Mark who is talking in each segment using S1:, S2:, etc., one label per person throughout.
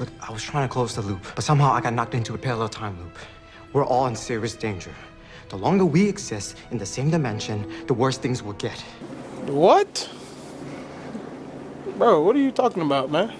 S1: Look, I was trying to close the loop, but somehow I got knocked into a parallel time loop. We're all in serious danger. The longer we exist in the same dimension, the worse things will get.
S2: What? Bro, what are you talking about, man?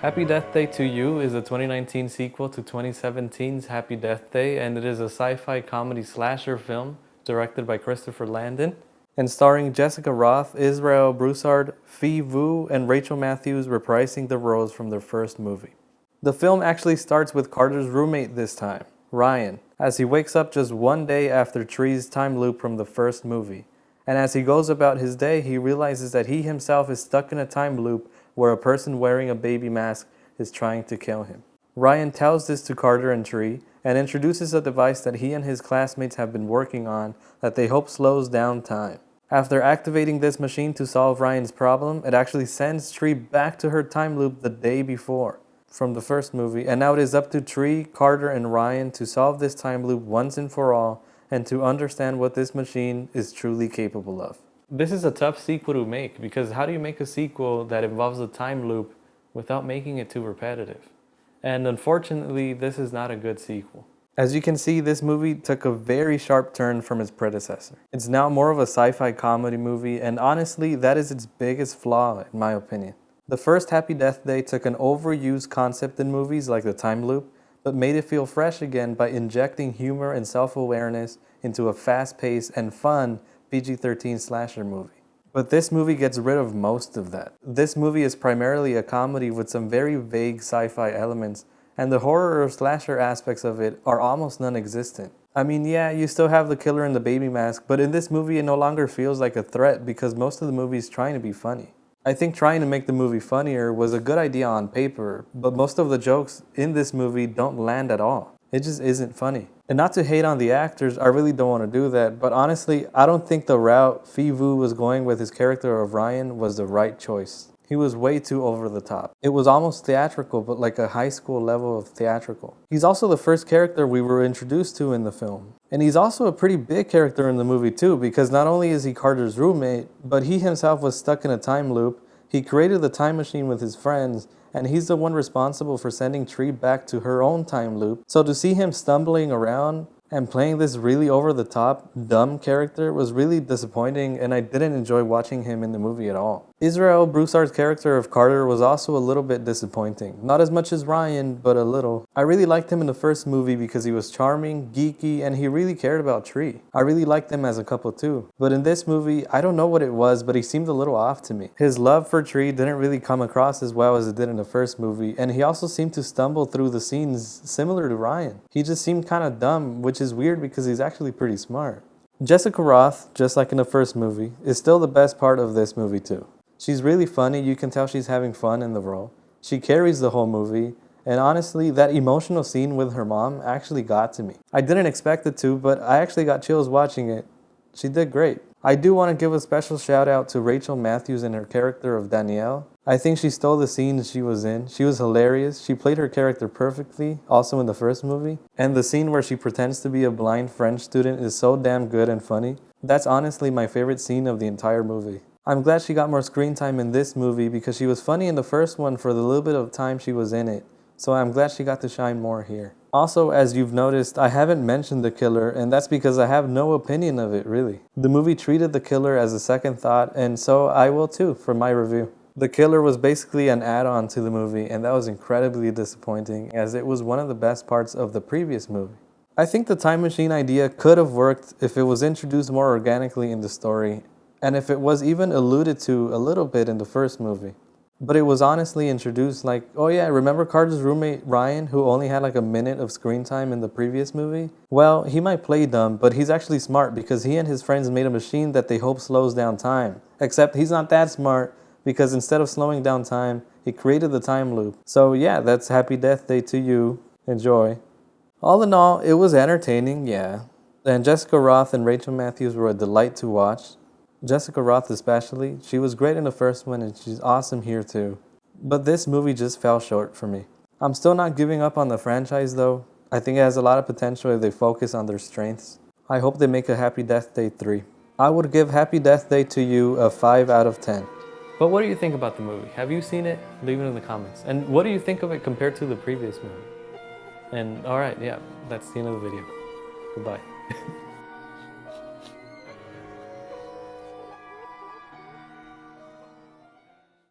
S3: Happy Death Day to You is a 2019 sequel to 2017's Happy Death Day, and it is a sci-fi comedy slasher film directed by Christopher Landon and starring Jessica Rothe, Israel Broussard, Phi Vu, and Rachel Matthews reprising the roles from their first movie. The film actually starts with Carter's roommate this time, Ryan, as he wakes up just one day after Tree's time loop from the first movie. And as he goes about his day, he realizes that he himself is stuck in a time loop where a person wearing a baby mask is trying to kill him. Ryan tells this to Carter and Tree and introduces a device that he and his classmates have been working on that they hope slows down time. After activating this machine to solve Ryan's problem, it actually sends Tree back to her time loop the day before from the first movie, and now it is up to Tree, Carter, and Ryan to solve this time loop once and for all and to understand what this machine is truly capable of. This is a tough sequel to make because how do you make a sequel that involves a time loop without making it too repetitive? And unfortunately, this is not a good sequel. As you can see, this movie took a very sharp turn from its predecessor. It's now more of a sci-fi comedy movie, and honestly, that is its biggest flaw in my opinion. The first Happy Death Day took an overused concept in movies like the time loop, but made it feel fresh again by injecting humor and self-awareness into a fast-paced and fun PG-13 slasher movie. But this movie gets rid of most of that. This movie is primarily a comedy with some very vague sci-fi elements, and the horror or slasher aspects of it are almost non-existent. I mean, yeah, you still have the killer in the baby mask, but in this movie it no longer feels like a threat because most of the movie is trying to be funny. I think trying to make the movie funnier was a good idea on paper, but most of the jokes in this movie don't land at all. It just isn't funny. And not to hate on the actors, I really don't want to do that, but honestly, I don't think the route Phi Vu was going with his character of Ryan was the right choice. He was way too over the top. It was almost theatrical, but like a high school level of theatrical. He's also the first character we were introduced to in the film. And he's also a pretty big character in the movie too, because not only is he Carter's roommate, but he himself was stuck in a time loop. He created the time machine with his friends, and he's the one responsible for sending Tree back to her own time loop. So to see him stumbling around and playing this really over-the-top, dumb character was really disappointing, and I didn't enjoy watching him in the movie at all. Israel Broussard's character of Carter was also a little bit disappointing. Not as much as Ryan, but a little. I really liked him in the first movie because he was charming, geeky, and he really cared about Tree. I really liked them as a couple too. But in this movie, I don't know what it was, but he seemed a little off to me. His love for Tree didn't really come across as well as it did in the first movie, and he also seemed to stumble through the scenes similar to Ryan. He just seemed kind of dumb, which is weird because he's actually pretty smart. Jessica Rothe, just like in the first movie, is still the best part of this movie too. She's really funny, you can tell she's having fun in the role. She carries the whole movie, and honestly, that emotional scene with her mom actually got to me. I didn't expect it to, but I actually got chills watching it. She did great. I do want to give a special shout out to Rachel Matthews and her character of Danielle. I think she stole the scene she was in. She was hilarious. She played her character perfectly, also in the first movie. And the scene where she pretends to be a blind French student is so damn good and funny. That's honestly my favorite scene of the entire movie. I'm glad she got more screen time in this movie because she was funny in the first one for the little bit of time she was in it. So I'm glad she got to shine more here. Also, as you've noticed, I haven't mentioned the killer, and that's because I have no opinion of it, really. The movie treated the killer as a second thought, and so I will too for my review. The killer was basically an add-on to the movie, and that was incredibly disappointing as it was one of the best parts of the previous movie. I think the time machine idea could have worked if it was introduced more organically in the story, and if it was even alluded to a little bit in the first movie. But it was honestly introduced like, oh yeah, remember Carter's roommate Ryan who only had like a minute of screen time in the previous movie? Well, he might play dumb, but he's actually smart because he and his friends made a machine that they hope slows down time. Except he's not that smart because instead of slowing down time, he created the time loop. So yeah, that's Happy Death Day to you. Enjoy. All in all, it was entertaining, yeah. And Jessica Rothe and Rachel Matthews were a delight to watch. Jessica Rothe especially, she was great in the first one and she's awesome here too. But this movie just fell short for me. I'm still not giving up on the franchise though. I think it has a lot of potential if they focus on their strengths. I hope they make a Happy Death Day 3. I would give Happy Death Day to You a 5 out of 10. But what do you think about the movie? Have you seen it? Leave it in the comments. And what do you think of it compared to the previous movie? And alright, yeah, that's the end of the video. Goodbye.